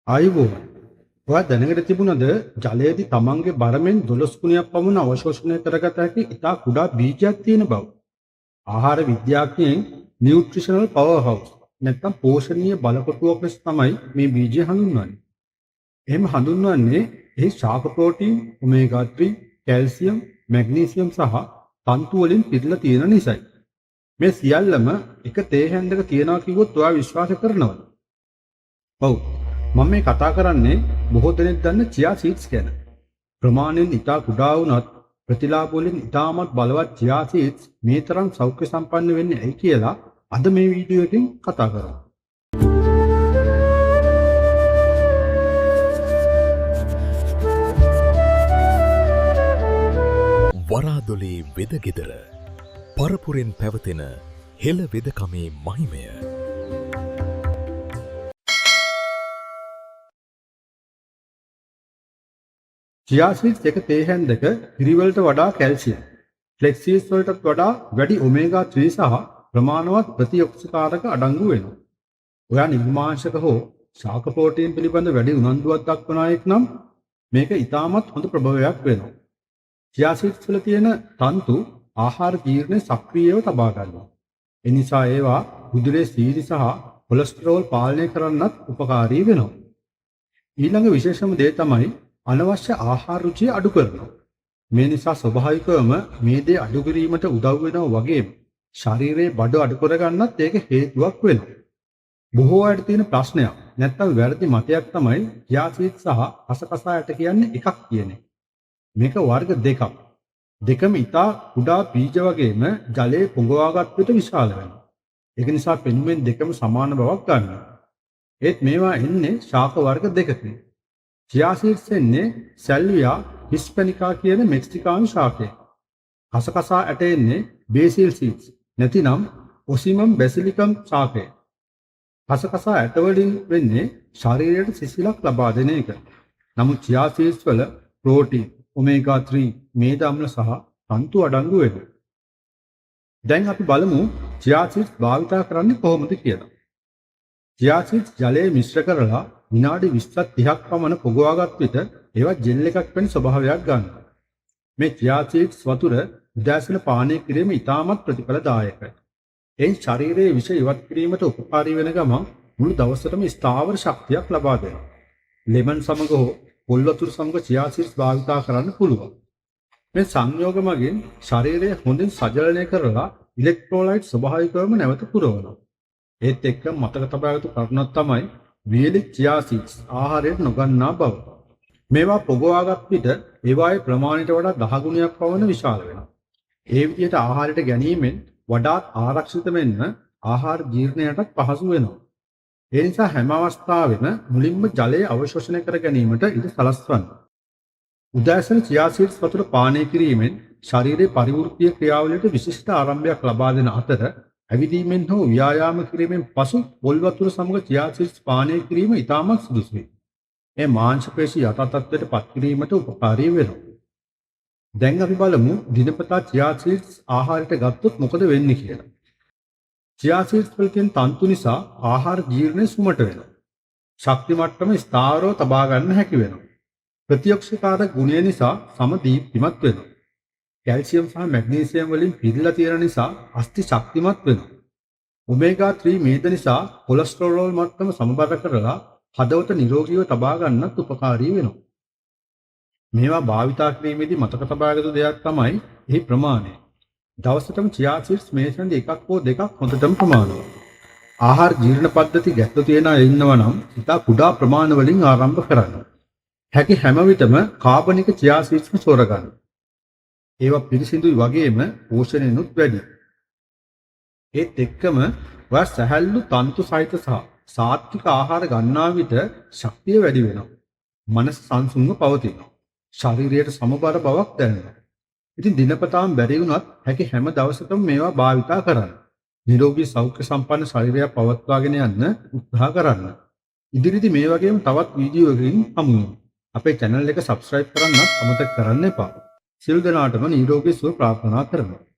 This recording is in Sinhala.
ආයුබෝවන්. ඔයා දැනගෙන තිබුණද ජලයේදී තමන්ගේ බරමෙන් 12 ගුණයක් පමණ අවශෝෂණය කරගත හැකි ඉතා කුඩා බීජයක් තියෙන බව. ආහාර විද්‍යාඥයන් නියුට්‍රිෂනල් පවර් හවුස් නැත්නම් පෝෂණීය බලකොටුවක් ලෙස තමයි මේ බීජය හඳුන්වන්නේ. එහෙම හඳුන්වන්නේ එහි ශාක ප්‍රෝටීන්, ඔමේගා 3, කැල්සියම්, මැග්නීසියම් සහ තන්තු වලින් පිරලා තියෙන නිසායි. මේ සියල්ලම එක තේ හැන්දක තියනවා කිව්වොත් ඔයා විශ්වාස කරනවද? ඔව්. මම මේ කතා කරන්නේ බොහෝ දෙනෙක් දන්න චියා සීඩ්ස් ගැන. ප්‍රමාණයෙන් ඉතා කුඩා වුණත් ප්‍රතිලාභ වලින් ඉතාමත් බලවත් චියා සීඩ්ස් මේ තරම් සෞඛ්‍ය සම්පන්න වෙන්නේ ඇයි කියලා අද මේ වීඩියෝ එකෙන් කතා කරමු. වරාදොලේ වෙදගෙදර පරපුරෙන් පැවතෙන හෙළ වෙදකමේ මහිමය. චියා සීඩ්ස් එක තේ හැන්දක පිරිවලට වඩා කැල්සියම්, ෆ්ලැක්ස් සීඩ්ස් වලටත් වඩා වැඩි ඔමේගා 3 සහ ප්‍රමාණවත් ප්‍රතිඔක්සිකාරක අඩංගු වෙනවා. ඔයා නිර්මාංශක හෝ ශාක ප්‍රෝටීන් පිළිබඳ වැඩි උනන්දුවක් දක්වන අයෙක් නම් මේක ඉතාමත් හොඳ ප්‍රභවයක් වෙනවා. චියා සීඩ්ස් වල තියෙන තන්තු ආහාර ජීර්ණය සක්‍රියව තබා ගන්නවා. ඒ නිසා ඒවා උදරයේ සීනි සහ කොලෙස්ටරෝල් පාලනය කරන්නත් උපකාරී වෙනවා. ඊළඟ විශේෂම දේ තමයි අනවශ්‍ය ආහාර රුචිය අඩු කරනවා. මේ නිසා ස්වභාවිකවම මේ දේ අඩු කිරීමට උදව් වෙනවා වගේම ශරීරයේ බඩ අඩු කරගන්නත් ඒක හේතුවක් වෙනවා. බොහෝ අයට තියෙන ප්‍රශ්නයක් නැත්නම් වැරදි මතයක් තමයි චියා සීඩ්ස් සහ කසකසා ඇට කියන්නේ එකක් කියන එක. මේක වර්ග දෙකක්. දෙකම ඉතා කුඩා බීජ වගේම ජලයේ පොඟවාගත් විට විශාල වෙනවා. ඒක නිසා පෙනුමෙන් දෙකම සමාන බවක් ගන්නවා. ඒත් මේවා එන්නේ ශාක වර්ග දෙකකින්. චියා සීඩ්ස් එන්නේ සැල්වියා හිස්පැනිකා කියන මෙක්සිකානු ශාකයෙන්. කසකසා ඇට එන්නේ බේසිල් සීඩ්ස් නැතිනම් ඔසිමම් බැසිලිකම් ශාකයෙන්. කසකසා ඇට වලින් වෙන්නේ ශරීරයට සිසිලක් ලබා දෙන එක. නමුත් චියා සීඩ්ස් වල ප්‍රෝටීන්, ඔමේගා 3, මේද අම්ල සහ තන්තු අඩංගු වෙනවා. දැන් අපි බලමු චියා සීඩ්ස් භාවිතා කරන්නේ කොහොමද කියලා. චියා සීඩ්ස් ජලයේ මිශ්‍ර කරලා විනාඩි 20ක් 30ක් පමණ පොගවාගත් විට ඒවා ජෙල් එකක් වෙන ස්වභාවයක් ගන්නවා. මේ චියා සීඩ්ස් වතුර උදෑසන පානය කිරීම ඉතාමත් ප්‍රතිඵලදායකයි. එයින් ශරීරයේ විෂ ඉවත් කිරීමට උපකාරී වෙන ගමන් මුළු දවසටම ස්ථාවර ශක්තියක් ලබා දෙනවා. ලෙමන් සමග හෝ පොල් වතුර සමග චියා සීඩ්ස් භාවිතා කරන්න පුළුවන්. මේ සංයෝග මගින් ශරීරය හොඳින් සජලනය කරලා ඉලෙක්ට්‍රෝලයිට් ස්වභාවිකවම නැවත පුරවනවා. ඒත් එක්ක මතක තබා යුතු කරුණක් තමයි වියලි චියා සීඩ්ස් ආහාරයට නොගන්නා බව. මේවා පොගවාගත් විට ඒවායේ ප්‍රමාණයට වඩා 10 ගුණයක් පමණ විශාල වෙනවා. ඒ විදිහට ආහාරයට ගැනීමෙන් වඩාත් ආරක්ෂිත වෙන්න ආහාර ජීර්ණයටත් පහසු වෙනවා. ඒ නිසා හැම අවස්ථාවෙම මුලින්ම ජලය අවශෝෂණය කර ගැනීමට ඉඩ සලස්වන්න. උදෑසන චියා සීඩ්ස් වතුර පානය කිරීමෙන් ශරීරයේ පරිවෘත්තීය ක්‍රියාවලියට විශිෂ්ට ආරම්භයක් ලබා දෙන අතර ඇවිදීමෙන් හෝ ව්‍යායාම කිරීමෙන් පසු පොල් වතුර සමග චියා සීඩ්ස් පානය කිරීම ඉතාමත් සුදුසුයි. මේ මාංශ පේශි යථා තත්ත්වයට පත් කිරීමට උපකාරී වෙනවා. දැන් අපි බලමු දිනපතා චියා සීඩ්ස් ආහාරයට ගත්තොත් මොකද වෙන්නේ කියලා. චියා සීඩ්ස් වල තියෙන තන්තු නිසා ආහාර ජීර්ණය සුමට වෙනවා. ශක්ති මට්ටම ස්ථාවරව තබා ගන්න හැකි වෙනවා. ප්‍රතිඔක්සිකාරක ගුණය නිසා සම දීප්තිමත් වෙනවා. කැල්සියම් සහ මැග්නීසියම් වලින් පිරීලා තියෙන නිසා අස්ථි ශක්තිමත් වෙනවා. ඔමේගා 3 මේද නිසා කොලෙස්ටරෝල් මට්ටම සමබර කරලා හදවත නිරෝගීව තබා ගන්නත් උපකාරී වෙනවා. මේවා භාවිතා කිරීමේදී මතක තබා ගත දෙයක් තමයි එහි ප්‍රමාණය. දවසටම චියා සීඩ්ස් මේසෙන්ද එකක් හෝ දෙකක් හොඳටම ප්‍රමාණවත්. ආහාර ජීර්ණ පද්ධති ගැටලු තියෙන අය ඉන්නවා නම් ඉතා කුඩා ප්‍රමාණ වලින් ආරම්භ කරන්න. හැකි හැම විටම කාබනික චියා සීඩ්ස්ම සොරගන්න. ඒවා පිරිසිදුයි වගේම පෝෂණයනුත් වැඩි. ඒත් එක්කම ඔයා සැහැල්ලු තන්තු සහිත සහ සාත්වික ආහාර ගන්නා විට ශක්තිය වැඩි වෙනවා. මනස සංසුන්ව පවතිනවා. ශරීරයට සමබර බවක් දැනෙනවා. ඉතින් දිනපතාම බැරි වුණත් හැකි හැම දවසකම මේවා භාවිතා කරන්න. නිරෝගී සෞඛ්‍ය සම්පන්න ශරීරයක් පවත්වාගෙන යන්න උත්සාහ කරන්න. ඉදිරියේදී මේ වගේම තවත් වීඩියෝ එකකින් හමු වෙමු. අපේ channel එක subscribe කරන්නත් අමතක කරන්න එපා. සියලු දෙනාටම නිරෝගී සුව ප්‍රාර්ථනා කරමු.